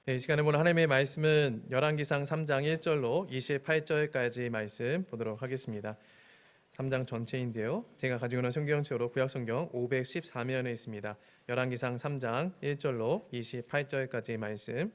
네, 이 시간에 보는 하나님의 말씀은 열왕기상 3장 1절로 28절까지 말씀 보도록 하겠습니다. 3장 전체인데요. 제가 가지고 있는 성경책으로 구약성경 514면에 있습니다. 열왕기상 3장 1절로 28절까지 말씀.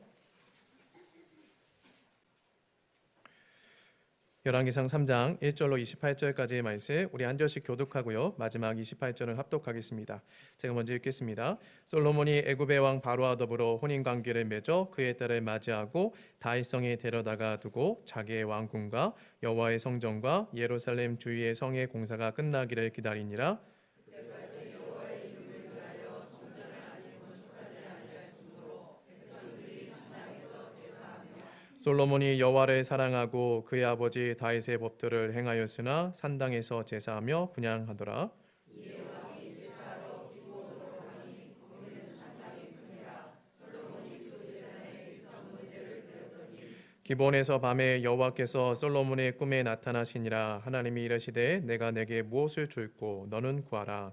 열왕기상 3장 1절로 28절까지의 말씀 우리 한 절씩 교독하고요. 마지막 28절은 합독하겠습니다. 제가 먼저 읽겠습니다. 솔로몬이 애굽의 왕 바로와 더불어 혼인관계를 맺어 그의 딸을 맞이하고 다윗성에 데려다가 두고 자기의 왕궁과 여호와의 성전과 예루살렘 주위의 성의 공사가 끝나기를 기다리니라. 솔로몬이 여호와를 사랑하고 그의 아버지 다윗의 법도를 행하였으나 산당에서 제사하며 분향하더라. 기본에서 밤에 여호와께서 솔로몬의 꿈에 나타나시니라. 하나님이 이르시되 내가 내게 무엇을 줄고 너는 구하라.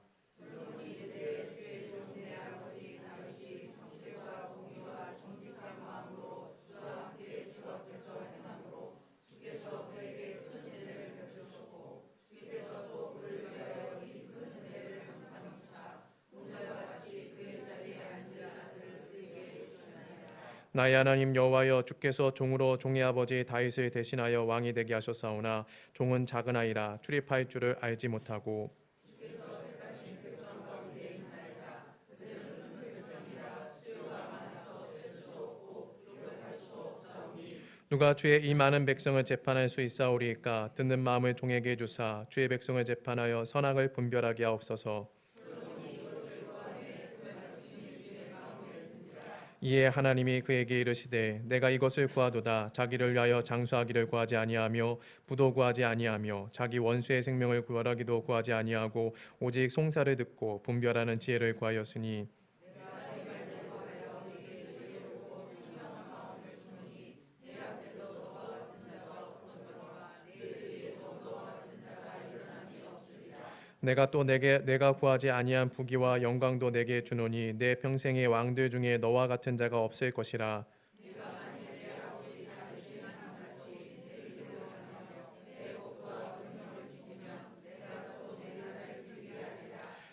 나의 하나님 여호와여, 주께서 종으로 종의 아버지 다윗을 대신하여 왕이 되게 하셨사오나 종은 작은 아이라 출입할 줄을 알지 못하고 누가 주의 이 많은 백성을 재판할 수 있사오리이까. 듣는 마음을 종에게 주사 주의 백성을 재판하여 선악을 분별하게 하옵소서. 이에 하나님이 그에게 이르시되 내가 이것을 구하도다. 자기를 위하여 장수하기를 구하지 아니하며 부도 구하지 아니하며 자기 원수의 생명을 구하기도 구하지 아니하고 오직 송사를 듣고 분별하는 지혜를 구하였으니 내가 또 내가 구하지 아니한 부귀와 영광도 내게 주노니 내 평생의 왕들 중에 너와 같은 자가 없을 것이라.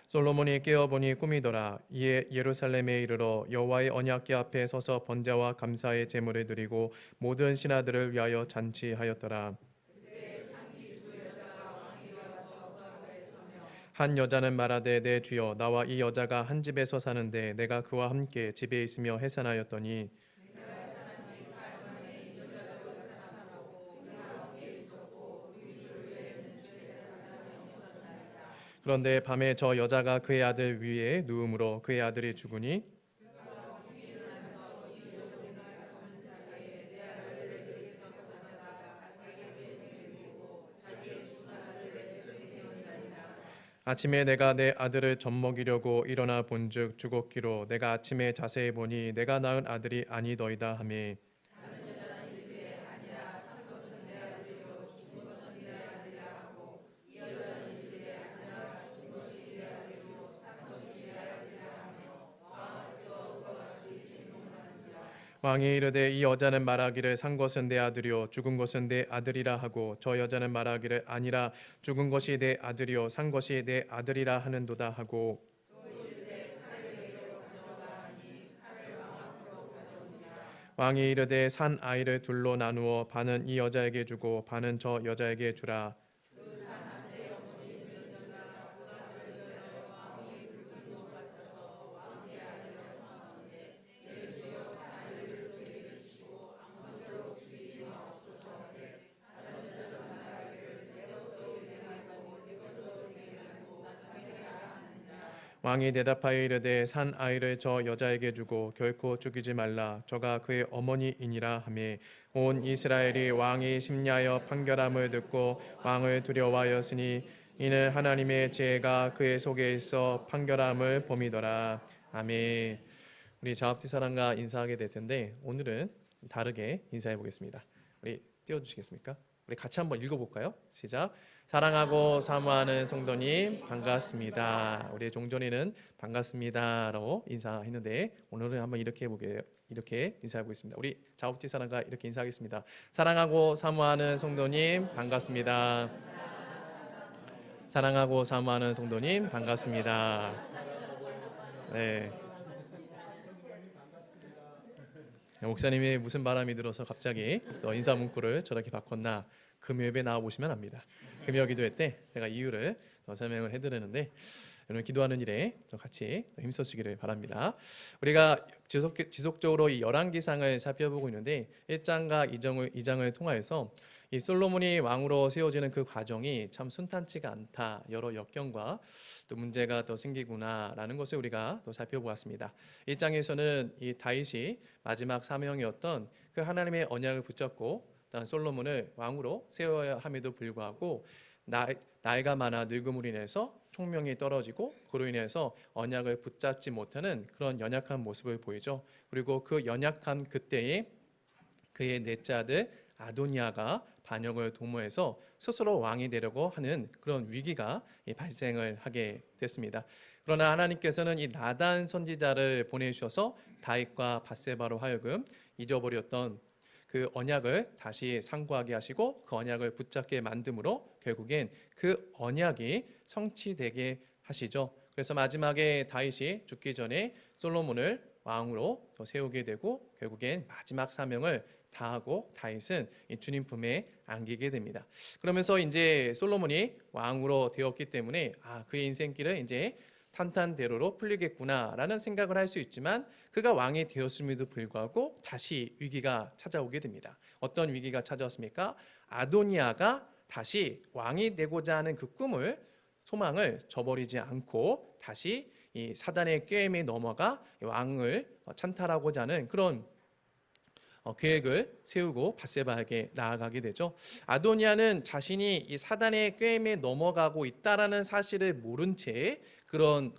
솔로몬이 깨어보니 꿈이더라. 이에 예루살렘에 이르러 여호와의 언약궤 앞에 서서 번제와 감사의 제물을 드리고 모든 신하들을 위하여 잔치하였더라. 한 여자는 말하되 내 주여, 나와 이 여자가 한 집에서 사는데 내가 그와 함께 집에 있으며 해산하였더니 그런데 밤에 저 여자가 그의 아들 위에 누움으로 그의 아들이 죽으니 아침에 내가 내 아들을 젖먹이려고 일어나 본즉 죽었기로 내가 아침에 자세히 보니 내가 낳은 아들이 아니더이다 하매 왕이 이르되 이 여자는 말하기를 산 것은 내 아들이요 죽은 것은 내 아들이라 하고 저 여자는 말하기를 아니라 죽은 것이 내 아들이요 산 것이 내 아들이라 하는도다 하고 왕이 이르되 산 아이를 둘로 나누어 반은 이 여자에게 주고 반은 저 여자에게 주라. 왕이 대답하여 이르되 산 아이를 저 여자에게 주고 결코 죽이지 말라. 저가 그의 어머니이니라 하매 온 이스라엘이 왕이 심리하여 판결함을 듣고 왕을 두려워하였으니 이는 하나님의 지혜가 그의 속에 있어 판결함을 범이더라. 아멘. 우리 자업티 사랑과 인사하게 될 텐데 오늘은 다르게 인사해 보겠습니다. 우리 띄워주시겠습니까? 우리 같이 한번 읽어볼까요? 시작. 사랑하고 사모하는 성도님 반갑습니다. 우리 종전이는 반갑습니다로 인사했는데 오늘은 한번 이렇게 해보게요. 이렇게 인사해 보겠습니다. 우리 자업지 사랑과 이렇게 인사하겠습니다. 사랑하고 사모하는 성도님 반갑습니다. 사랑하고 사모하는 성도님 반갑습니다. 네. 목사님이 무슨 바람이 들어서 갑자기 또 인사 문구를 저렇게 바꿨나 금요일에 나와 보시면 압니다. 금요 기도회 때 제가 이유를 설명을 해드리는데 여러분 기도하는 일에 같이 힘써주기를 바랍니다. 우리가 지속적으로 이 열왕기상을 살펴보고 있는데 1장과 2장을 통하여서 이 솔로몬이 왕으로 세워지는 그 과정이 참 순탄치가 않다. 여러 역경과 또 문제가 또 생기구나라는 것을 우리가 또 살펴보았습니다. 1장에서는 이 다윗이 마지막 사명이었던 그 하나님의 언약을 붙잡고 솔로몬을 왕으로 세워야 함에도 불구하고 나이가 많아 늙음으로 인해서 총명이 떨어지고 그로 인해서 언약을 붙잡지 못하는 그런 연약한 모습을 보이죠. 그리고 그 연약한 그때에 그의 넷째 아들 아도니아가 반역을 도모해서 스스로 왕이 되려고 하는 그런 위기가 발생을 하게 됐습니다. 그러나 하나님께서는 이 나단 선지자를 보내주셔서 다윗과 밧세바로 하여금 잊어버렸던 그 언약을 다시 상고하게 하시고 그 언약을 붙잡게 만듦으로 결국엔 그 언약이 성취되게 하시죠. 그래서 마지막에 다윗이 죽기 전에 솔로몬을 왕으로 세우게 되고 결국엔 마지막 사명을 다하고 다윗은 주님 품에 안기게 됩니다. 그러면서 이제 솔로몬이 왕으로 되었기 때문에 그의 인생길을 이제 탄탄대로로 풀리겠구나라는 생각을 할 수 있지만 그가 왕이 되었음에도 불구하고 다시 위기가 찾아오게 됩니다. 어떤 위기가 찾아왔습니까? 아도니아가 다시 왕이 되고자 하는 그 꿈을 소망을 저버리지 않고 다시 이 사단의 꾀임에 넘어가 왕을 찬탈하고자 하는 그런 계획을 세우고 밧세바에게 나아가게 되죠. 아도니아는 자신이 이 사단의 꾀임에 넘어가고 있다라는 사실을 모른 채 그런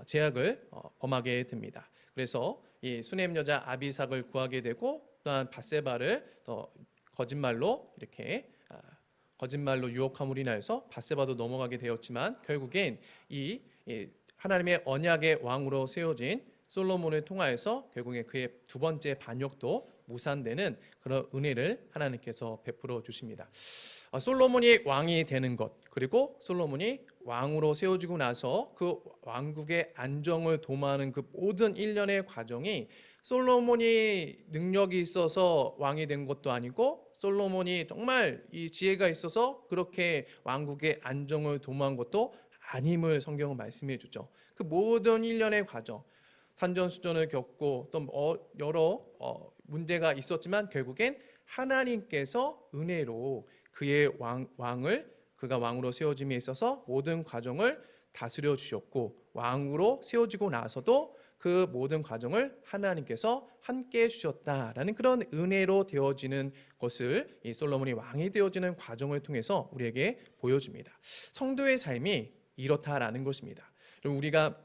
제약을 범하게 됩니다. 그래서 이 수넴 여자 아비삭을 구하게 되고 또한 밧세바를 거짓말로 유혹함으로 인하여서 밧세바도 넘어가게 되었지만 결국엔 이 하나님의 언약의 왕으로 세워진 솔로몬을 통하여서 결국에 그의 두 번째 반역도 무산되는 그런 은혜를 하나님께서 베풀어 주십니다. 솔로몬이 왕이 되는 것, 그리고 솔로몬이 왕으로 세워지고 나서 그 왕국의 안정을 도모하는 그 모든 일련의 과정이 솔로몬이 능력이 있어서 왕이 된 것도 아니고 솔로몬이 정말 이 지혜가 있어서 그렇게 왕국의 안정을 도모한 것도 아님을 성경은 말씀해 주죠. 그 모든 일련의 과정, 산전수전을 겪고 또 여러 문제가 있었지만 결국엔 하나님께서 은혜로 그의 그가 왕으로 세워짐에 있어서 모든 과정을 다스려 주셨고 왕으로 세워지고 나서도 그 모든 과정을 하나님께서 함께 해주셨다라는 그런 은혜로 되어지는 것을 이 솔로몬이 왕이 되어지는 과정을 통해서 우리에게 보여줍니다. 성도의 삶이 이렇다라는 것입니다. 우리가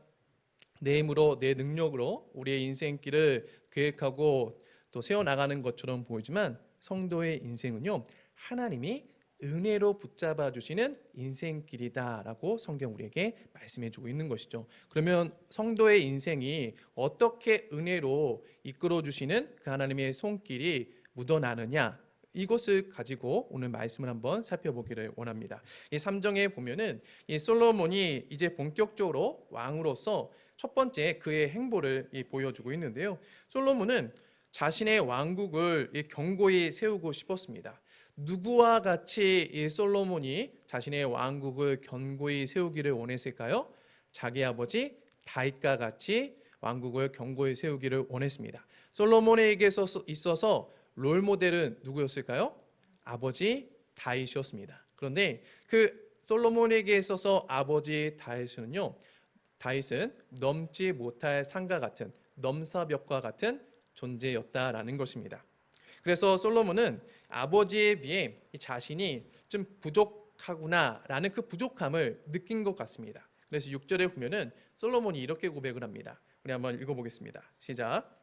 내 힘으로 내 능력으로 우리의 인생길을 계획하고 또 세워나가는 것처럼 보이지만 성도의 인생은요 하나님이 은혜로 붙잡아 주시는 인생길이다라고 성경 우리에게 말씀해 주고 있는 것이죠. 그러면 성도의 인생이 어떻게 은혜로 이끌어 주시는 그 하나님의 손길이 묻어나느냐, 이것을 가지고 오늘 말씀을 한번 살펴보기를 원합니다. 이 3장에 보면은 이 솔로몬이 이제 본격적으로 왕으로서 첫 번째 그의 행보를 보여주고 있는데요. 솔로몬은 자신의 왕국을 견고히 세우고 싶었습니다. 누구와 같이 이 솔로몬이 자신의 왕국을 견고히 세우기를 원했을까요? 자기 아버지 다윗과 같이 왕국을 견고히 세우기를 원했습니다. 솔로몬에게 있어서 롤 모델은 누구였을까요? 아버지 다윗이었습니다. 그런데 그 솔로몬에게 있어서 아버지 다윗은 넘지 못할 산과 같은 넘사벽과 같은 존재였다라는 것입니다. 그래서 솔로몬은 아버지에 비해 자신이 좀 부족하구나라는 그 부족함을 느낀 것 같습니다. 그래서 6절에 보면은 솔로몬이 이렇게 고백을 합니다. 우리 한번 읽어보겠습니다. 시작.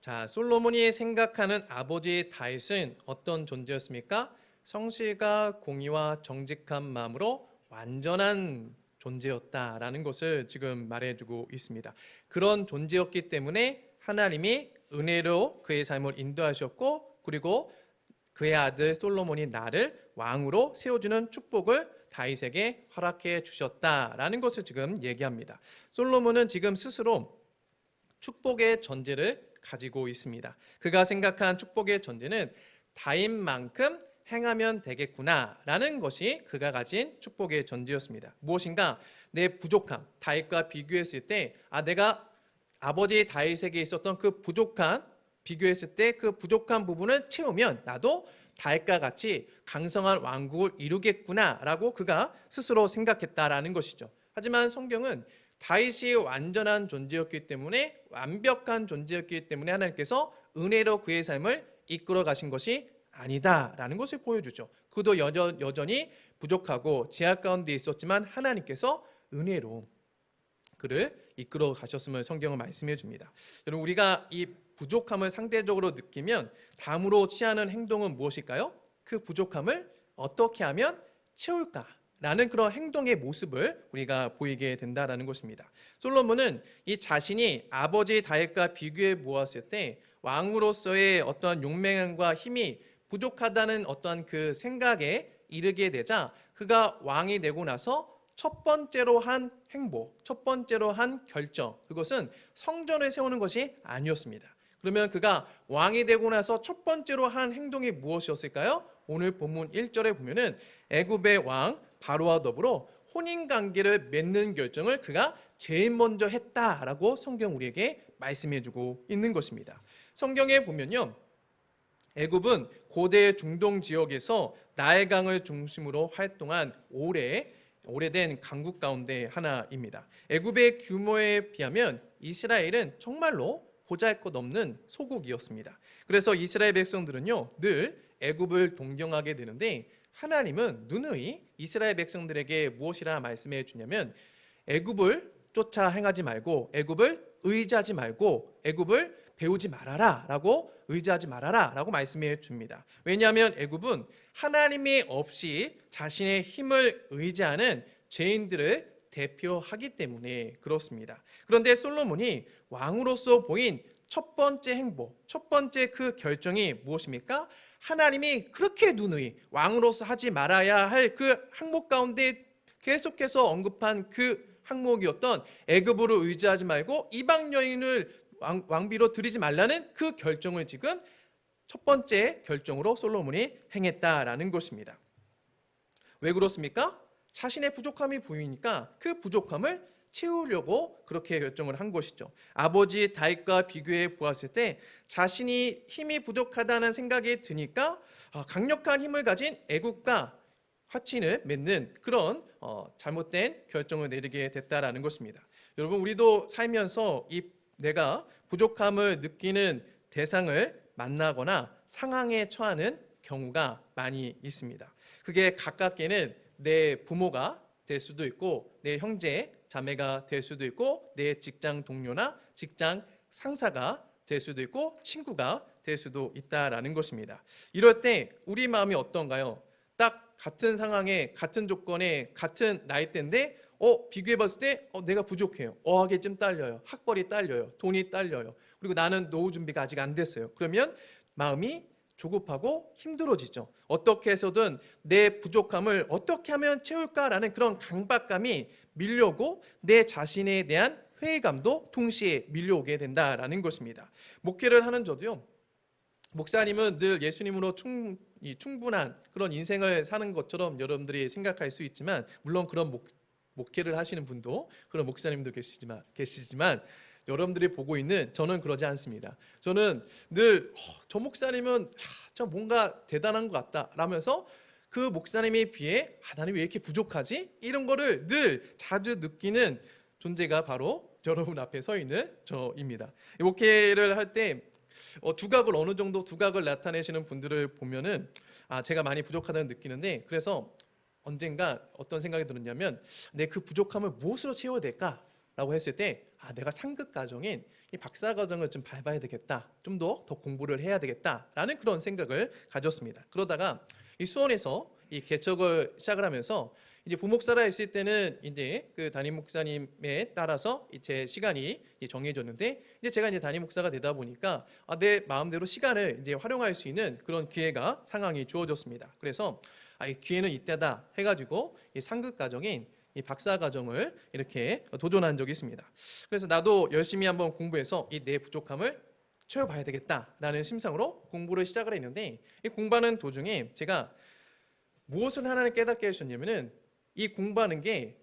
자, 솔로몬이 생각하는 아버지 다윗은 어떤 존재였습니까? 성실과 공의와 정직한 마음으로 완전한 존재였다라는 것을 지금 말해주고 있습니다. 그런 존재였기 때문에 하나님이 은혜로 그의 삶을 인도하셨고, 그리고 그의 아들 솔로몬이 나를 왕으로 세워주는 축복을 다윗에게 허락해 주셨다라는 것을 지금 얘기합니다. 솔로몬은 지금 스스로 축복의 전제를 가지고 있습니다. 그가 생각한 축복의 전제는 다윗만큼 행하면 되겠구나라는 것이 그가 가진 축복의 전제였습니다. 무엇인가? 내 부족함, 다윗과 비교했을 때 내가 아버지 다윗에게 있었던 그 부족한, 비교했을 때 그 부족한 부분을 채우면 나도 다윗과 같이 강성한 왕국을 이루겠구나라고 그가 스스로 생각했다라는 것이죠. 하지만 성경은 다윗이 완전한 존재였기 때문에, 완벽한 존재였기 때문에 하나님께서 은혜로 그의 삶을 이끌어 가신 것이 아니다라는 것을 보여주죠. 그도 여전히 부족하고 제약 가운데 있었지만 하나님께서 은혜로 그를 이끌어 가셨음을 성경은 말씀해 줍니다. 여러분, 우리가 이 부족함을 상대적으로 느끼면 다음으로 취하는 행동은 무엇일까요? 그 부족함을 어떻게 하면 채울까라는 그런 행동의 모습을 우리가 보이게 된다라는 것입니다. 솔로몬은 이 자신이 아버지 다윗과 비교해 보았을 때 왕으로서의 어떤 용맹과 힘이 부족하다는 어떤 그 생각에 이르게 되자, 그가 왕이 되고 나서 첫 번째로 한 행보, 첫 번째로 한 결정, 그것은 성전을 세우는 것이 아니었습니다. 그러면 그가 왕이 되고 나서 첫 번째로 한 행동이 무엇이었을까요? 오늘 본문 1절에 보면은 애굽의 왕 바로와 더불어 혼인관계를 맺는 결정을 그가 제일 먼저 했다라고 성경 우리에게 말씀해주고 있는 것입니다. 성경에 보면요, 애굽은 고대 중동 지역에서 나일강을 중심으로 활동한 오래된 강국 가운데 하나입니다. 애굽의 규모에 비하면 이스라엘은 정말로 보잘것없는 소국이었습니다. 그래서 이스라엘 백성들은요, 늘 애굽을 동경하게 되는데, 하나님은 누누이 이스라엘 백성들에게 무엇이라 말씀해 주냐면, 애굽을 쫓아 행하지 말고, 애굽을 의지하지 말고, 애굽을 배우지 말아라 라고, 의지하지 말아라 라고 말씀해 줍니다. 왜냐하면 애굽은 하나님이 없이 자신의 힘을 의지하는 죄인들을 대표하기 때문에 그렇습니다. 그런데 솔로몬이 왕으로서 보인 첫 번째 행보, 첫 번째 그 결정이 무엇입니까? 하나님이 그렇게 누누이 왕으로서 하지 말아야 할 그 항목 가운데 계속해서 언급한 그 항목이었던 애굽으로 의지하지 말고 이방 여인을 왕비로 들이지 말라는 그 결정을 지금 첫 번째 결정으로 솔로몬이 행했다라는 것입니다. 왜 그렇습니까? 자신의 부족함이 보이니까 그 부족함을 채우려고 그렇게 결정을 한 것이죠. 아버지 다윗과 비교해 보았을 때 자신이 힘이 부족하다는 생각이 드니까 강력한 힘을 가진 애국과 화친을 맺는 그런 잘못된 결정을 내리게 됐다라는 것입니다. 여러분, 우리도 살면서 내가 부족함을 느끼는 대상을 만나거나 상황에 처하는 경우가 많이 있습니다. 그게 가깝게는 내 부모가 될 수도 있고, 내 형제, 자매가 될 수도 있고, 내 직장 동료나 직장 상사가 될 수도 있고, 친구가 될 수도 있다라는 것입니다. 이럴 때 우리 마음이 어떤가요? 딱 같은 상황에, 같은 조건에, 같은 나이대인데 비교해봤을 때 내가 부족해요. 어학이 좀 딸려요. 학벌이 딸려요. 돈이 딸려요. 그리고 나는 노후 준비가 아직 안 됐어요. 그러면 마음이 조급하고 힘들어지죠. 어떻게 해서든 내 부족함을 어떻게 하면 채울까라는 그런 강박감이 밀려오고, 내 자신에 대한 회의감도 동시에 밀려오게 된다라는 것입니다. 목회를 하는 저도요, 목사님은 늘 예수님으로 충분한 그런 인생을 사는 것처럼 여러분들이 생각할 수 있지만, 물론 그런 목회를 하시는 분도, 그런 목사님도 계시지만 여러분들이 보고 있는 저는 그러지 않습니다. 저는 늘 저 목사님은 저 뭔가 대단한 것 같다 라면서 그 목사님에 비해 나는 왜 이렇게 부족하지? 이런 거를 늘 자주 느끼는 존재가 바로 여러분 앞에 서 있는 저입니다. 목회를 할 때 두각을 어느 정도 두각을 나타내시는 분들을 보면은 제가 많이 부족하다는 느끼는데, 그래서 언젠가 어떤 생각이 들었냐면, 내 그 부족함을 무엇으로 채워야 될까? 라고 했을 때 내가 상급 과정인 이 박사 과정을 좀 밟아야 되겠다, 좀 더 공부를 해야 되겠다라는 그런 생각을 가졌습니다. 그러다가 이 수원에서 이 개척을 시작을 하면서 이제 부목사라 했을 때는 이제 그 담임 목사님에 따라서 제 시간이 정해졌는데, 이제 제가 이제 담임 목사가 되다 보니까 내 마음대로 시간을 이제 활용할 수 있는 그런 기회가 상황이 주어졌습니다. 그래서 이 기회는 이때다 해가지고 이 상급 과정인 이 박사 과정을 이렇게 도전한 적이 있습니다. 그래서 나도 열심히 한번 공부해서 이 내 부족함을 채워봐야 되겠다라는 심상으로 공부를 시작을 했는데, 이 공부하는 도중에 제가 무엇을 하나님 깨닫게 해주셨냐면은 이 공부하는 게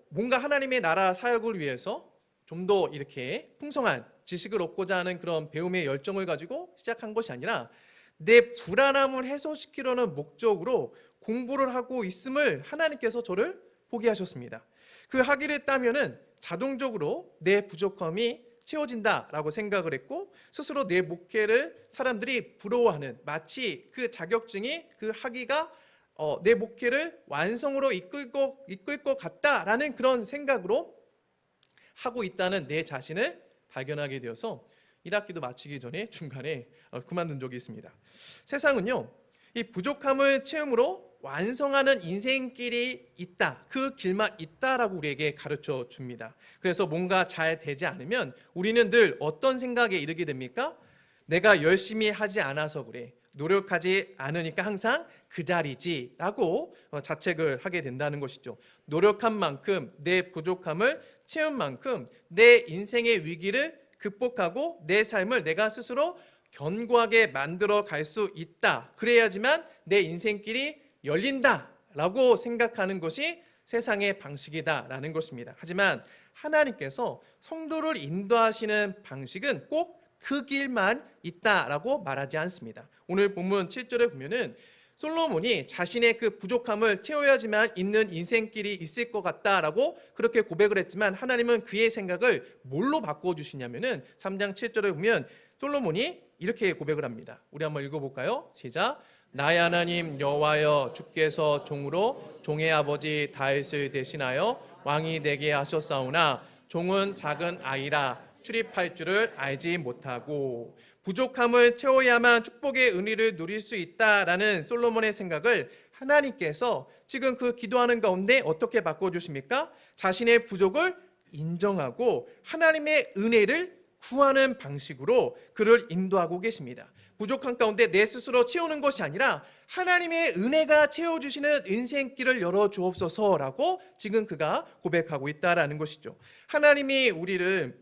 뭔가 하나님의 나라 사역을 위해서 좀 더 이렇게 풍성한 지식을 얻고자 하는 그런 배움의 열정을 가지고 시작한 것이 아니라 내 불안함을 해소시키려는 목적으로 공부를 하고 있음을 하나님께서 저를 보게 하셨습니다. 그 학위를 따면은 자동적으로 내 부족함이 채워진다라고 생각을 했고, 스스로 내 목회를 사람들이 부러워하는, 마치 그 자격증이, 그 학위가 내 목회를 완성으로 이끌 것 같다라는 그런 생각으로 하고 있다는 내 자신을 발견하게 되어서 1학기도 마치기 전에 중간에 그만둔 적이 있습니다. 세상은요, 이 부족함을 채움으로 완성하는 인생길이 있다, 그 길만 있다라고 우리에게 가르쳐 줍니다. 그래서 뭔가 잘 되지 않으면 우리는 늘 어떤 생각에 이르게 됩니까? 내가 열심히 하지 않아서 그래, 노력하지 않으니까 항상 그 자리지 라고 자책을 하게 된다는 것이죠. 노력한 만큼, 내 부족함을 채운 만큼 내 인생의 위기를 극복하고 내 삶을 내가 스스로 견고하게 만들어 갈 수 있다, 그래야지만 내 인생길이 열린다라고 생각하는 것이 세상의 방식이다라는 것입니다. 하지만 하나님께서 성도를 인도하시는 방식은 꼭 그 길만 있다라고 말하지 않습니다. 오늘 본문 7절에 보면은 솔로몬이 자신의 그 부족함을 채워야지만 있는 인생길이 있을 것 같다라고 그렇게 고백을 했지만, 하나님은 그의 생각을 뭘로 바꿔주시냐면은 3장 7절에 보면 솔로몬이 이렇게 고백을 합니다. 우리 한번 읽어볼까요? 시작. 나의 하나님 여호와여, 주께서 종으로 종의 아버지 다윗을 대신하여 왕이 되게 하셨사오나 종은 작은 아이라 출입할 줄을 알지 못하고. 부족함을 채워야만 축복의 은혜를 누릴 수 있다라는 솔로몬의 생각을 하나님께서 지금 그 기도하는 가운데 어떻게 바꿔주십니까? 자신의 부족을 인정하고 하나님의 은혜를 구하는 방식으로 그를 인도하고 계십니다. 부족한 가운데 내 스스로 채우는 것이 아니라 하나님의 은혜가 채워주시는 인생길을 열어주옵소서라고 지금 그가 고백하고 있다라는 것이죠. 하나님이 우리를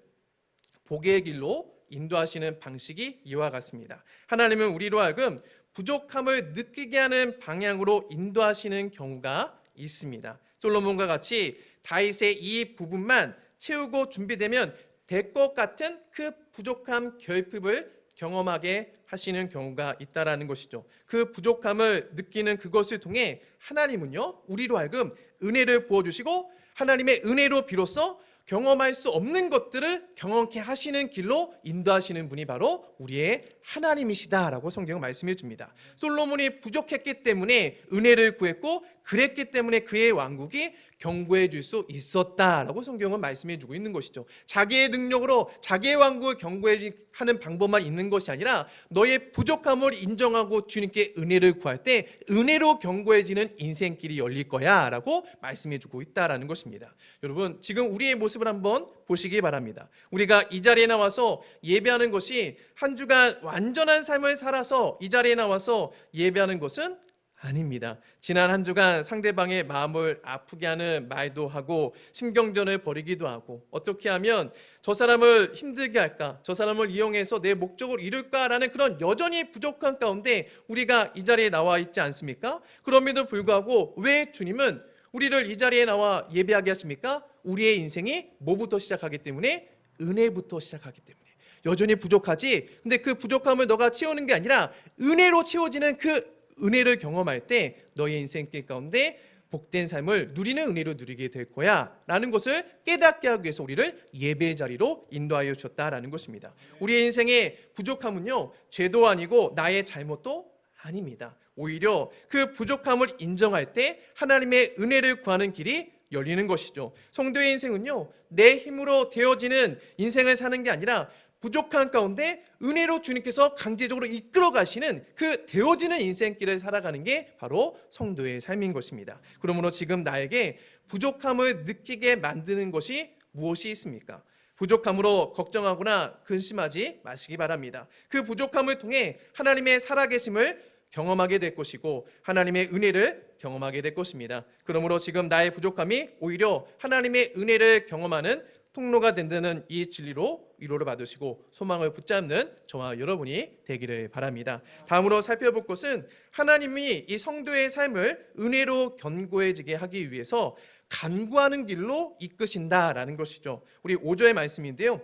복의 길로 인도하시는 방식이 이와 같습니다. 하나님은 우리로 하여금 부족함을 느끼게 하는 방향으로 인도하시는 경우가 있습니다. 솔로몬과 같이 다윗의 이 부분만 채우고 준비되면 될 것 같은 그 부족함 결핍을 경험하게 하시는 경우가 있다라는 것이죠. 그 부족함을 느끼는 그것을 통해 하나님은요, 우리로 하여금 은혜를 부어주시고 하나님의 은혜로 비로소 경험할 수 없는 것들을 경험케 하시는 길로 인도하시는 분이 바로 우리의 하나님이시다라고 성경은 말씀해 줍니다. 솔로몬이 부족했기 때문에 은혜를 구했고, 그랬기 때문에 그의 왕국이 견고해질 수 있었다라고 성경은 말씀해 주고 있는 것이죠. 자기의 능력으로 자기의 왕국을 견고해하는 방법만 있는 것이 아니라 너의 부족함을 인정하고 주님께 은혜를 구할 때 은혜로 견고해지는 인생길이 열릴 거야 라고 말씀해 주고 있다라는 것입니다. 여러분, 지금 우리의 모습을 한번 보시기 바랍니다. 우리가 이 자리에 나와서 예배하는 것이 한 주간 완전한 삶을 살아서 이 자리에 나와서 예배하는 것은 아닙니다. 지난 한 주간 상대방의 마음을 아프게 하는 말도 하고 신경전을 벌이기도 하고, 어떻게 하면 저 사람을 힘들게 할까, 저 사람을 이용해서 내 목적을 이룰까라는 그런 여전히 부족한 가운데 우리가 이 자리에 나와 있지 않습니까? 그럼에도 불구하고 왜 주님은 우리를 이 자리에 나와 예배하게 하십니까? 우리의 인생이 뭐부터 시작하기 때문에? 은혜부터 시작하기 때문에. 여전히 부족하지? 근데 그 부족함을 너가 채우는 게 아니라 은혜로 채워지는 그 은혜를 경험할 때 너의 인생길 가운데 복된 삶을 누리는 은혜로 누리게 될 거야 라는 것을 깨닫게 하기 위해서 우리를 예배의 자리로 인도하여 주셨다라는 것입니다. 우리의 인생의 부족함은요, 죄도 아니고 나의 잘못도 아닙니다. 오히려 그 부족함을 인정할 때 하나님의 은혜를 구하는 길이 열리는 것이죠. 성도의 인생은요, 내 힘으로 되어지는 인생을 사는 게 아니라 부족한 가운데 은혜로 주님께서 강제적으로 이끌어 가시는 그 되어지는 인생길을 살아가는 게 바로 성도의 삶인 것입니다. 그러므로 지금 나에게 부족함을 느끼게 만드는 것이 무엇이 있습니까? 부족함으로 걱정하거나 근심하지 마시기 바랍니다. 그 부족함을 통해 하나님의 살아계심을 경험하게 될 것이고 하나님의 은혜를 경험하게 될 것입니다. 그러므로 지금 나의 부족함이 오히려 하나님의 은혜를 경험하는 통로가 된다는 이 진리로 위로를 받으시고 소망을 붙잡는 저와 여러분이 되기를 바랍니다. 다음으로 살펴볼 것은 하나님이 이 성도의 삶을 은혜로 견고해지게 하기 위해서 간구하는 길로 이끄신다라는 것이죠. 우리 5절의 말씀인데요,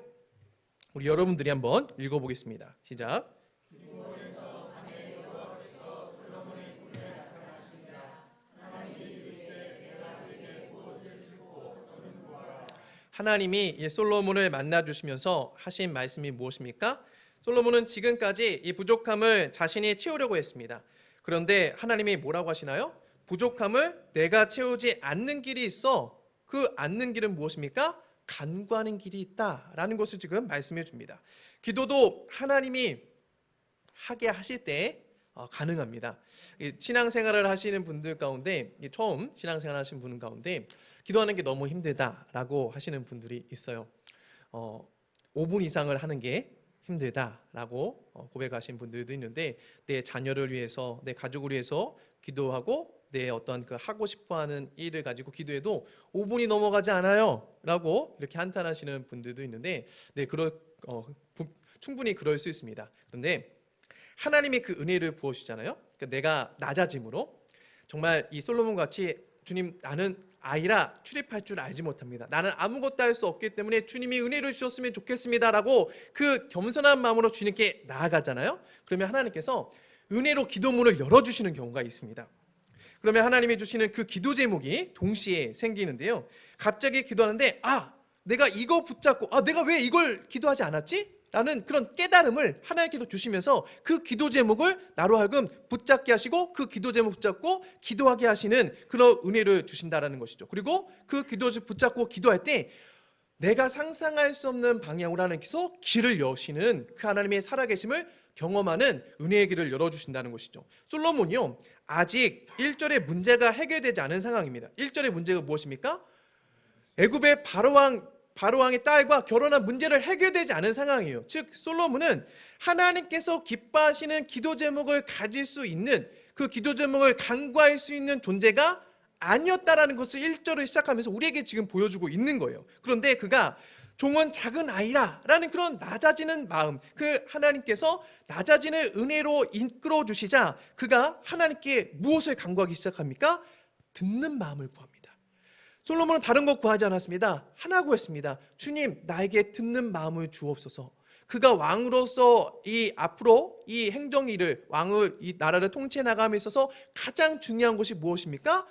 우리 여러분들이 한번 읽어보겠습니다. 시작. 하나님이 이 솔로몬을 만나주시면서 하신 말씀이 무엇입니까? 솔로몬은 지금까지 이 부족함을 자신이 채우려고 했습니다. 그런데 하나님이 뭐라고 하시나요? 부족함을 내가 채우지 않는 길이 있어. 그 않는 길은 무엇입니까? 간구하는 길이 있다라는 것을 지금 말씀해 줍니다. 기도도 하나님이 하게 하실 때 가능합니다. 신앙생활을 하시는 분들 가운데, 처음 신앙생활 하시는 분 가운데 기도하는 게 너무 힘들다라고 하시는 분들이 있어요. 5분 이상을 하는 게 힘들다라고 고백하신 분들도 있는데, 내 자녀를 위해서, 내 가족을 위해서 기도하고 내 어떤 그 하고 싶어하는 일을 가지고 기도해도 5분이 넘어가지 않아요라고 이렇게 한탄하시는 분들도 있는데, 네, 충분히 그럴 수 있습니다. 그런데 하나님이 그 은혜를 부어주잖아요. 그러니까 내가 낮아짐으로 정말 이 솔로몬 같이 주님, 나는 아이라 출입할 줄 알지 못합니다. 나는 아무것도 할 수 없기 때문에 주님이 은혜를 주셨으면 좋겠습니다라고 그 겸손한 마음으로 주님께 나아가잖아요. 그러면 하나님께서 은혜로 기도문을 열어주시는 경우가 있습니다. 그러면 하나님이 주시는 그 기도 제목이 동시에 생기는데요, 갑자기 기도하는데 내가 이거 붙잡고 내가 왜 이걸 기도하지 않았지? 라는 그런 깨달음을 하나님께서 주시면서 그 기도 제목을 나로 하여금 붙잡게 하시고 그 기도 제목 붙잡고 기도하게 하시는 그런 은혜를 주신다라는 것이죠. 그리고 그 기도 붙잡고 기도할 때 내가 상상할 수 없는 방향으로 하나님께서 길을 여시는 그 하나님의 살아계심을 경험하는 은혜의 길을 열어주신다는 것이죠. 솔로몬이요, 아직 1절의 문제가 해결되지 않은 상황입니다. 1절의 문제가 무엇입니까? 애굽의 바로왕의 딸과 결혼한 문제를 해결되지 않은 상황이에요. 즉 솔로몬은 하나님께서 기뻐하시는 기도 제목을 가질 수 있는, 그 기도 제목을 간구할 수 있는 존재가 아니었다라는 것을 1절을 시작하면서 우리에게 지금 보여주고 있는 거예요. 그런데 그가 종은 작은 아이라 라는 그런 낮아지는 마음, 그 하나님께서 낮아지는 은혜로 이끌어 주시자 그가 하나님께 무엇을 간구하기 시작합니까? 듣는 마음을 구합니다. 솔로몬은 다른 것 구하지 않았습니다. 하나 구했습니다. 주님, 나에게 듣는 마음을 주옵소서. 그가 왕으로서 이 앞으로 이 행정일을, 왕을, 이 나라를 통치해 나감에 있어서 가장 중요한 것이 무엇입니까?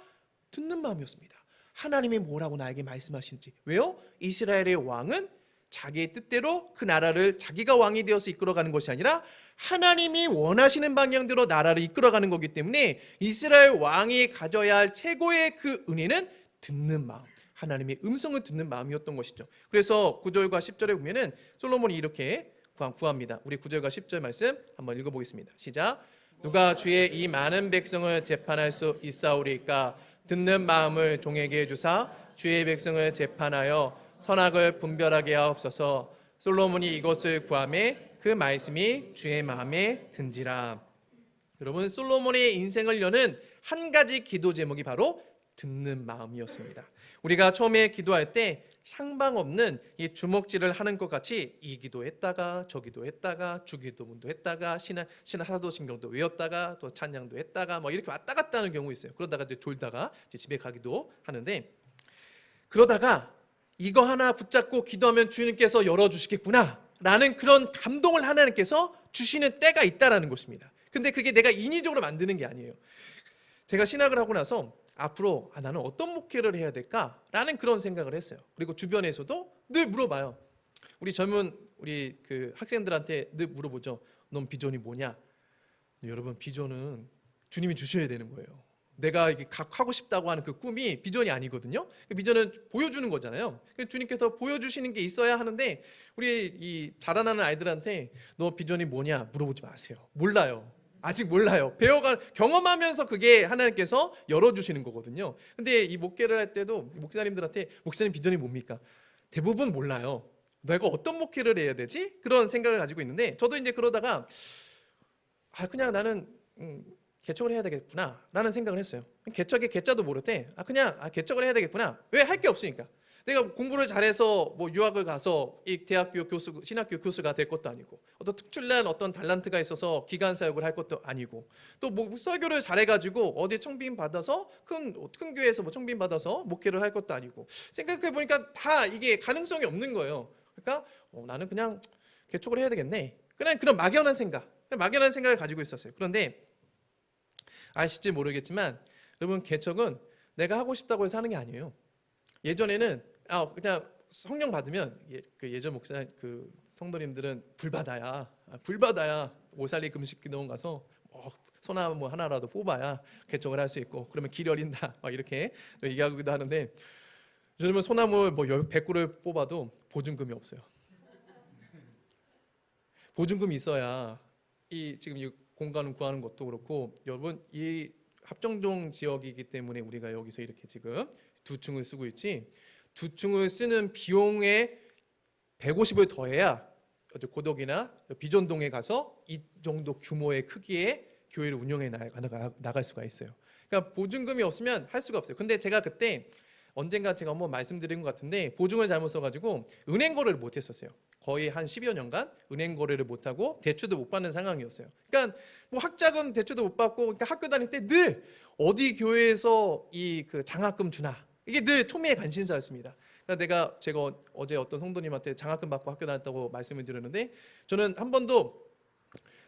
듣는 마음이었습니다. 하나님이 뭐라고 나에게 말씀하시는지. 왜요? 이스라엘의 왕은 자기의 뜻대로 그 나라를 자기가 왕이 되어서 이끌어가는 것이 아니라 하나님이 원하시는 방향대로 나라를 이끌어가는 거기 때문에 이스라엘 왕이 가져야 할 최고의 그 은혜는 듣는 마음, 하나님의 음성을 듣는 마음이었던 것이죠. 그래서 9절과 10절에 보면은 솔로몬이 이렇게 구합니다. 우리 9절과 10절 말씀 한번 읽어보겠습니다. 시작. 누가 주의 이 많은 백성을 재판할 수 있사오리까? 듣는 마음을 종에게 주사 주의 백성을 재판하여 선악을 분별하게 하옵소서. 솔로몬이 이것을 구하매 그 말씀이 주의 마음에 든지라. 여러분, 솔로몬의 인생을 여는 한 가지 기도 제목이 바로 듣는 마음이었습니다. 우리가 처음에 기도할 때 향방 없는 이 주먹질을 하는 것 같이 이 기도했다가 저 기도했다가 주기도문도 했다가 사도신경도 외웠다가 또 찬양도 했다가 이렇게 왔다 갔다 하는 경우 있어요. 그러다가 이제 졸다가 이제 집에 가기도 하는데, 그러다가 이거 하나 붙잡고 기도하면 주님께서 열어주시겠구나 라는 그런 감동을 하나님께서 주시는 때가 있다라는 것입니다. 근데 그게 내가 인위적으로 만드는 게 아니에요. 제가 신학을 하고 나서 앞으로 나는 어떤 목회를 해야 될까라는 그런 생각을 했어요. 그리고 주변에서도 늘 물어봐요. 우리 젊은 그 학생들한테 늘 물어보죠. 넌 비전이 뭐냐? 여러분, 비전은 주님이 주셔야 되는 거예요. 내가 이게 하고 싶다고 하는 그 꿈이 비전이 아니거든요. 비전은 보여주는 거잖아요. 주님께서 보여주시는 게 있어야 하는데 우리 이 자라나는 아이들한테 너 비전이 뭐냐 물어보지 마세요. 몰라요. 아직 몰라요. 경험하면서 그게 하나님께서 열어주시는 거거든요. 근데 이 목회를 할 때도 목사님들한테 목사님 비전이 뭡니까? 대부분 몰라요. 내가 어떤 목회를 해야 되지? 그런 생각을 가지고 있는데 저도 이제 그러다가 그냥 나는 개척을 해야 되겠구나 라는 생각을 했어요. 개척의 개자도 모를 때 그냥 개척을 해야 되겠구나. 왜? 할 게 없으니까. 내가 공부를 잘해서 뭐 유학을 가서 이 대학교 교수, 신학교 교수가 될 것도 아니고 어떤 특출난 어떤 달란트가 있어서 기관 사역을 할 것도 아니고 또 뭐 설교를 잘해가지고 어디 청빙 받아서 큰 교회에서 뭐 청빙 받아서 목회를 할 것도 아니고 생각해 보니까 다 이게 가능성이 없는 거예요. 그러니까 나는 그냥 개척을 해야 되겠네. 그런 막연한 생각을 가지고 있었어요. 그런데 아실지 모르겠지만 여러분 개척은 내가 하고 싶다고 해서 하는 게 아니에요. 예전에는 그냥 성령 받으면 예전 목사 그 성도님들은 불 받아야 오살리 금식기도원 가서 소나무 뭐 하나라도 뽑아야 개척을 할 수 있고 그러면 길 열린다 이렇게 얘기하기도 하는데 요즘은 소나무 뭐 100그루를 뽑아도 보증금이 없어요. 보증금이 있어야 지금 이 공간을 구하는 것도 그렇고 여러분 이 합정동 지역이기 때문에 우리가 여기서 이렇게 지금 2층을 쓰고 있지 2층을 쓰는 비용에 150을 더해야 고덕이나 비전동에 가서 이 정도 규모의 크기의 교회를 운영해 나갈 수가 있어요. 그러니까 보증금이 없으면 할 수가 없어요. 근데 제가 그때 언젠가 제가 한번 말씀드린 것 같은데 보증을 잘못 써가지고 은행 거래를 못했었어요. 거의 한 10여 년간 은행 거래를 못하고 대출도 못 받는 상황이었어요. 그러니까 뭐 학자금 대출도 못 받고 그러니까 학교 다닐 때 늘 어디 교회에서 그 장학금 주나 이게 늘 초미의 관심사였습니다. 그러니까 제가 어제 어떤 성도님한테 장학금 받고 학교 다녔다고 말씀을 드렸는데 저는 한 번도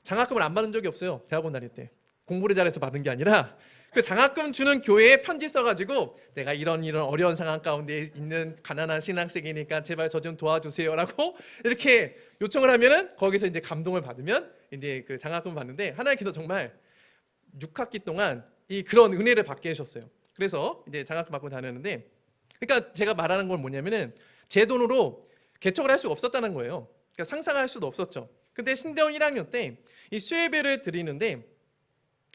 장학금을 안 받은 적이 없어요. 대학원 다닐 때 공부를 잘해서 받은 게 아니라 그 장학금 주는 교회에 편지 써가지고 내가 이런 어려운 상황 가운데 있는 가난한 신학생이니까 제발 저 좀 도와주세요라고 이렇게 요청을 하면은 거기서 이제 감동을 받으면 이제 그 장학금을 받는데 하나님께서 정말 6학기 동안 그런 은혜를 받게 하셨어요. 그래서 이제 장학금 받고 다녔는데 그러니까 제가 말하는 건 뭐냐면은 제 돈으로 개척을 할 수가 없었다는 거예요. 그러니까 상상할 수도 없었죠. 근데 신대원 1학년 때 이 수예배를 드리는데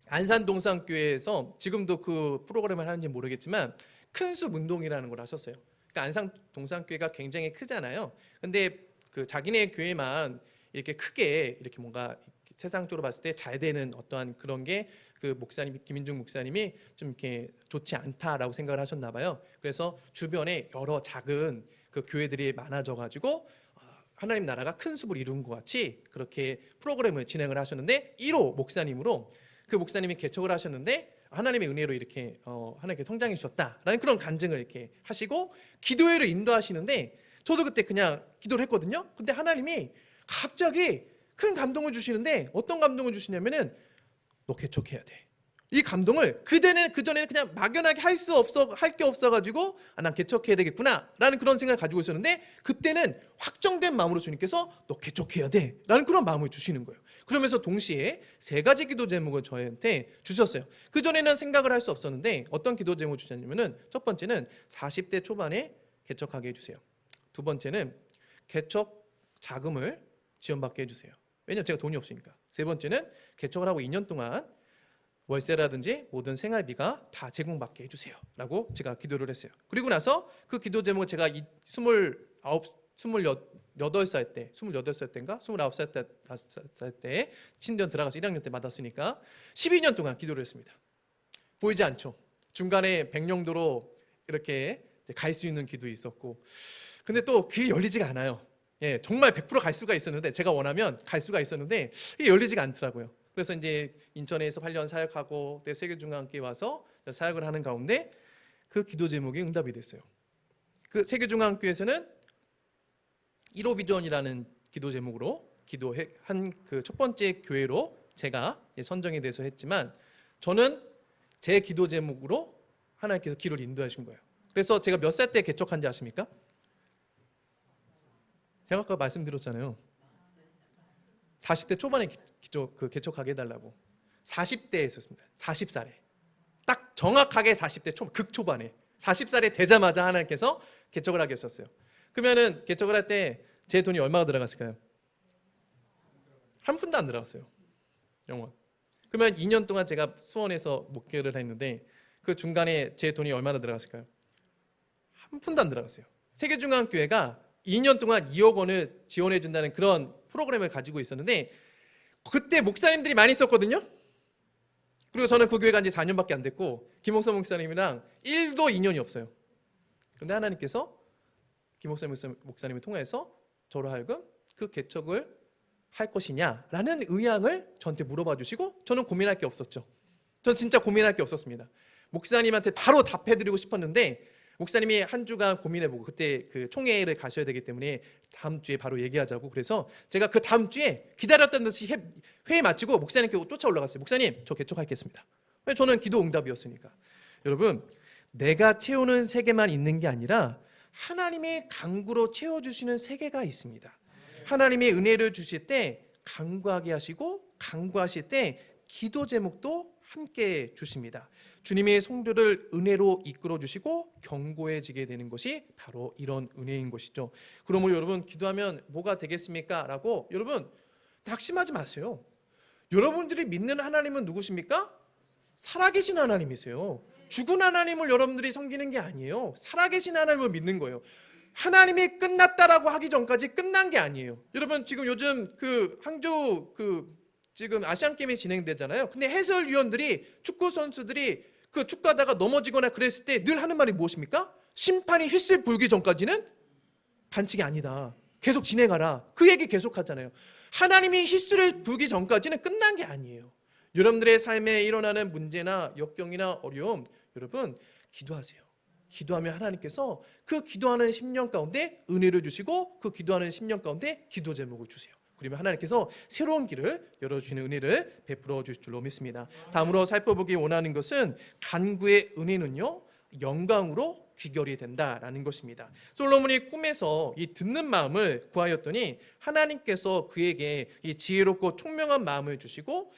안산동산교회에서 지금도 그 프로그램을 하는지 모르겠지만 큰숲 운동이라는 걸 하셨어요. 그러니까 안산동산교회가 굉장히 크잖아요. 근데 그 자기네 교회만 이렇게 크게 이렇게 뭔가 세상적으로 봤을 때 잘 되는 어떠한 그런 게 그 목사님 김인중 목사님이 좀 이렇게 좋지 않다라고 생각을 하셨나 봐요. 그래서 주변에 여러 작은 그 교회들이 많아져 가지고 하나님 나라가 큰 숲을 이룬 것 같이 그렇게 프로그램을 진행을 하셨는데 1호 목사님으로 그 목사님이 개척을 하셨는데 하나님의 은혜로 이렇게 하나님께 성장해 주셨다라는 그런 간증을 이렇게 하시고 기도회를 인도하시는데 저도 그때 그냥 기도를 했거든요. 근데 하나님이 갑자기 큰 감동을 주시는데 어떤 감동을 주시냐면은 너 개척해야 돼. 이 감동을 그전에는 그냥 막연하게 할 게 없어가지고 난 개척해야 되겠구나라는 그런 생각을 가지고 있었는데 그때는 확정된 마음으로 주님께서 너 개척해야 돼라는 그런 마음을 주시는 거예요. 그러면서 동시에 3가지 기도 제목을 저한테 주셨어요. 그전에는 생각을 할 수 없었는데 어떤 기도 제목을 주셨냐면은 첫 번째는 40대 초반에 개척하게 해주세요. 두 번째는 개척 자금을 지원받게 해주세요. 왜냐면 제가 돈이 없으니까. 세 번째는 개척을 하고 2년 동안 월세라든지 모든 생활비가 다 제공받게 해주세요 라고 제가 기도를 했어요. 그리고 나서 그 기도 제목을 제가 28살 때인가 29살 때 신전 들어가서 1학년 때 받았으니까 12년 동안 기도를 했습니다. 보이지 않죠? 중간에 백령도로 이렇게 갈 수 있는 길도 있었고 근데 또 그게 열리지가 않아요. 정말 100% 갈 수가 있었는데 제가 원하면 갈 수가 있었는데 이게 열리지가 않더라고요. 그래서 이제 인천에서 8년 사역하고 세계중앙교회 와서 사역을 하는 가운데 그 기도 제목이 응답이 됐어요. 그 세계중앙교회에서는 1호 비전이라는 기도 제목으로 기도한 그 첫 번째 교회로 제가 선정이 돼서 했지만 저는 제 기도 제목으로 하나님께서 길을 인도하신 거예요. 그래서 제가 몇 살 때 개척한지 아십니까? 제가 아까 말씀드렸잖아요. 40대 초반에 개척하게 해달라고 40대에 있었습니다. 40살에 딱 정확하게 40대 극초반에 40살이 되자마자 하나님께서 개척을 하게 하셨어요. 그러면은 개척을 할 때 제 돈이 얼마가 들어갔을까요? 한 푼도 안 들어갔어요. 영원. 그러면 2년 동안 제가 수원에서 목회를 했는데 그 중간에 제 돈이 얼마나 들어갔을까요? 한 푼도 안 들어갔어요. 세계중앙교회가 2년 동안 2억 원을 지원해 준다는 그런 프로그램을 가지고 있었는데 그때 목사님들이 많이 썼거든요. 그리고 저는 그 교회 간 지 4년밖에 안 됐고 김옥선 목사님이랑 1도 인연이 없어요. 그런데 하나님께서 김옥선 목사님을 통해서 저로 하여금 그 개척을 할 것이냐라는 의향을 저한테 물어봐 주시고 저는 고민할 게 없었죠. 전 진짜 고민할 게 없었습니다. 목사님한테 바로 답해드리고 싶었는데 목사님이 한 주간 고민해보고 그때 그 총회를 가셔야 되기 때문에 다음 주에 바로 얘기하자고 그래서 제가 그 다음 주에 기다렸던 듯이 회의 마치고 목사님께 쫓아 올라갔어요. 목사님 저 개척하겠습니다. 저는 기도 응답이었으니까. 여러분 내가 채우는 세계만 있는 게 아니라 하나님의 강구로 채워주시는 세계가 있습니다. 하나님의 은혜를 주실 때 강구하게 하시고 강구하실 때 기도 제목도 함께 주십니다. 주님의 성도를 은혜로 이끌어 주시고 견고해지게 되는 것이 바로 이런 은혜인 것이죠. 그러므로 여러분 기도하면 뭐가 되겠습니까? 라고 여러분 낙심하지 마세요. 여러분들이 믿는 하나님은 누구십니까? 살아계신 하나님이세요. 죽은 하나님을 여러분들이 섬기는 게 아니에요. 살아계신 하나님을 믿는 거예요. 하나님이 끝났다라고 하기 전까지 끝난 게 아니에요. 여러분 지금 요즘 그 항저우 지금 아시안 게임이 진행되잖아요. 근데 해설위원들이 축구 선수들이 그 축구하다가 넘어지거나 그랬을 때 늘 하는 말이 무엇입니까? 심판이 휘슬 불기 전까지는 반칙이 아니다. 계속 진행하라. 그 얘기 계속 하잖아요. 하나님이 휘슬을 불기 전까지는 끝난 게 아니에요. 여러분들의 삶에 일어나는 문제나 역경이나 어려움 여러분 기도하세요. 기도하면 하나님께서 그 기도하는 10년 가운데 은혜를 주시고 그 기도하는 10년 가운데 기도 제목을 주세요. 그러면 하나님께서 새로운 길을 열어주시는 은혜를 베풀어 주실 줄로 믿습니다. 다음으로 살펴보기 원하는 것은 간구의 은혜는요 영광으로 귀결이 된다라는 것입니다. 솔로몬이 꿈에서 이 듣는 마음을 구하였더니 하나님께서 그에게 이 지혜롭고 총명한 마음을 주시고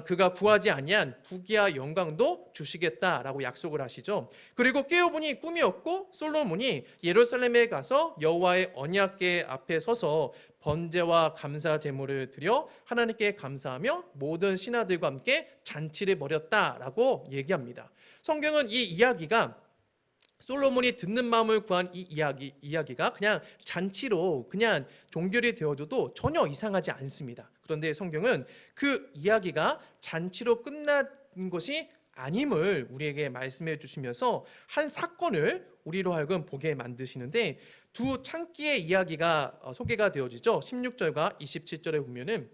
그가 구하지 아니한 부귀와 영광도 주시겠다라고 약속을 하시죠. 그리고 깨어보니 꿈이었고 솔로몬이 예루살렘에 가서 여호와의 언약궤 앞에 서서 번제와 감사 제물을 드려 하나님께 감사하며 모든 신하들과 함께 잔치를 벌였다라고 얘기합니다. 성경은 이 이야기가 솔로몬이 듣는 마음을 구한 이 이야기가 그냥 잔치로 그냥 종결이 되어도 전혀 이상하지 않습니다. 그런데 성경은 그 이야기가 잔치로 끝난 것이 아님을 우리에게 말씀해 주시면서 한 사건을 우리로 하여금 보게 만드시는데 두 창기의 이야기가 소개가 되어지죠. 16절과 27절에 보면은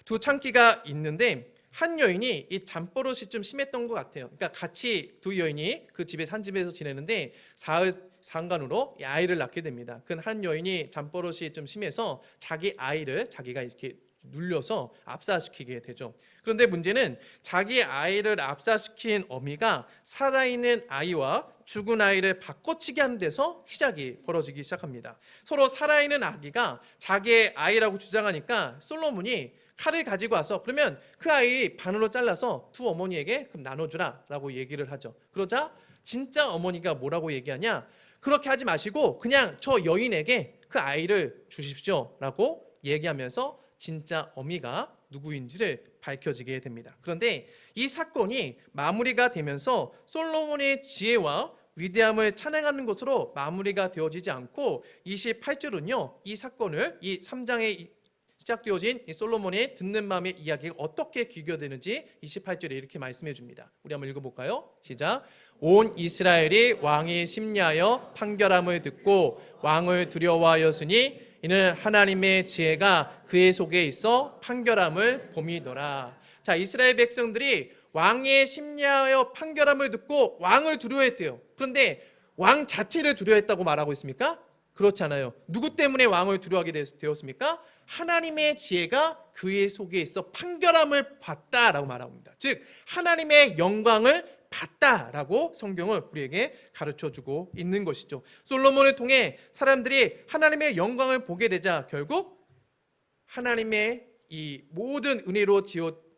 두 창기가 있는데 한 여인이 이 잠버릇이 좀 심했던 것 같아요. 그러니까 같이 두 여인이 그 집에 산 집에서 지내는데 사흘 상간으로 아이를 낳게 됩니다. 그 한 여인이 잠버릇이 좀 심해서 자기 아이를 자기가 이렇게 눌려서 압사시키게 되죠. 그런데 문제는 자기 아이를 압사시킨 어미가 살아있는 아이와 죽은 아이를 바꿔치기 하는 데서 시작이 벌어지기 시작합니다. 서로 살아있는 아기가 자기의 아이라고 주장하니까 솔로몬이 칼을 가지고 와서 그러면 그 아이 반으로 잘라서 두 어머니에게 그럼 나눠주라 라고 얘기를 하죠. 그러자 진짜 어머니가 뭐라고 얘기하냐, 그렇게 하지 마시고 그냥 저 여인에게 그 아이를 주십시오 라고 얘기하면서 진짜 어미가 누구인지를 밝혀지게 됩니다. 그런데 이 사건이 마무리가 되면서 솔로몬의 지혜와 위대함을 찬양하는 것으로 마무리가 되어지지 않고 28절은요 이 사건을 이 3장의 시작되어진 이 솔로몬의 듣는 마음의 이야기가 어떻게 귀결되는지 28절에 이렇게 말씀해 줍니다. 우리 한번 읽어볼까요? 시작. 온 이스라엘이 왕이 심리하여 판결함을 듣고 왕을 두려워하였으니 이는 하나님의 지혜가 그의 속에 있어 판결함을 봄이더라. 자, 이스라엘 백성들이 왕의 심리하여 판결함을 듣고 왕을 두려워했대요. 그런데 왕 자체를 두려워했다고 말하고 있습니까? 그렇지 않아요. 누구 때문에 왕을 두려워하게 되었습니까? 하나님의 지혜가 그의 속에 있어 판결함을 봤다라고 말합니다. 즉 하나님의 영광을 봤다라고 성경을 우리에게 가르쳐주고 있는 것이죠. 솔로몬을 통해 사람들이 하나님의 영광을 보게 되자 결국 하나님의 이 모든 은혜로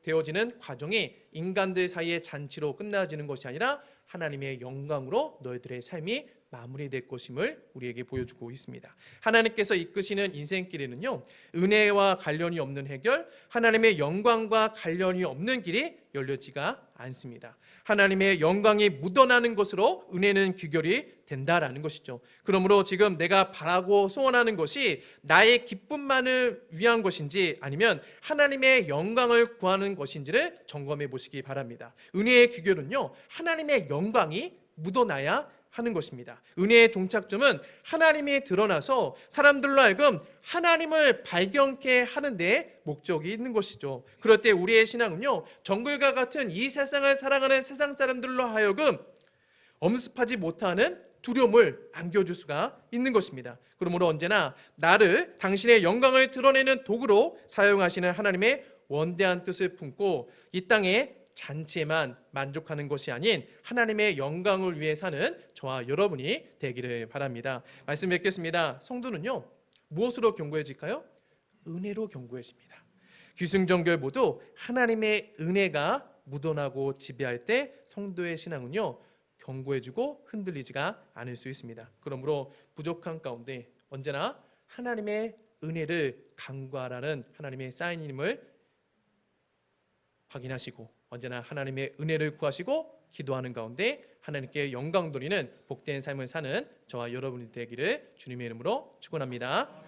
되어지는 과정이 인간들 사이의 잔치로 끝나지는 것이 아니라 하나님의 영광으로 너희들의 삶이 마무리될 것임을 우리에게 보여주고 있습니다. 하나님께서 이끄시는 인생길에는요, 은혜와 관련이 없는 해결, 하나님의 영광과 관련이 없는 길이 열려지가 않습니다. 하나님의 영광이 묻어나는 것으로 은혜는 귀결이 된다라는 것이죠. 그러므로 지금 내가 바라고 소원하는 것이 나의 기쁨만을 위한 것인지 아니면 하나님의 영광을 구하는 것인지를 점검해 보시기 바랍니다. 은혜의 귀결은요, 하나님의 영광이 묻어나야 하는 것입니다. 은혜의 종착점은 하나님이 드러나서 사람들로 하여금 하나님을 발견케 하는 데 목적이 있는 것이죠. 그럴 때 우리의 신앙은요, 정글과 같은 이 세상을 살아가는 세상 사람들로 하여금 엄습하지 못하는 두려움을 안겨줄 수가 있는 것입니다. 그러므로 언제나 나를 당신의 영광을 드러내는 도구로 사용하시는 하나님의 원대한 뜻을 품고 이 땅에 잔치에만 만족하는 것이 아닌 하나님의 영광을 위해 사는 저와 여러분이 되기를 바랍니다. 말씀 뵙겠습니다. 성도는요, 무엇으로 견고해질까요? 은혜로 견고해집니다. 기승전결 모두 하나님의 은혜가 묻어나고 지배할 때 성도의 신앙은요, 견고해지고 흔들리지가 않을 수 있습니다. 그러므로 부족한 가운데 언제나 하나님의 은혜를 간구하라는 하나님의 사인임을 확인하시고 언제나 하나님의 은혜를 구하시고 기도하는 가운데 하나님께 영광 돌리는 복된 삶을 사는 저와 여러분이 되기를 주님의 이름으로 축원합니다.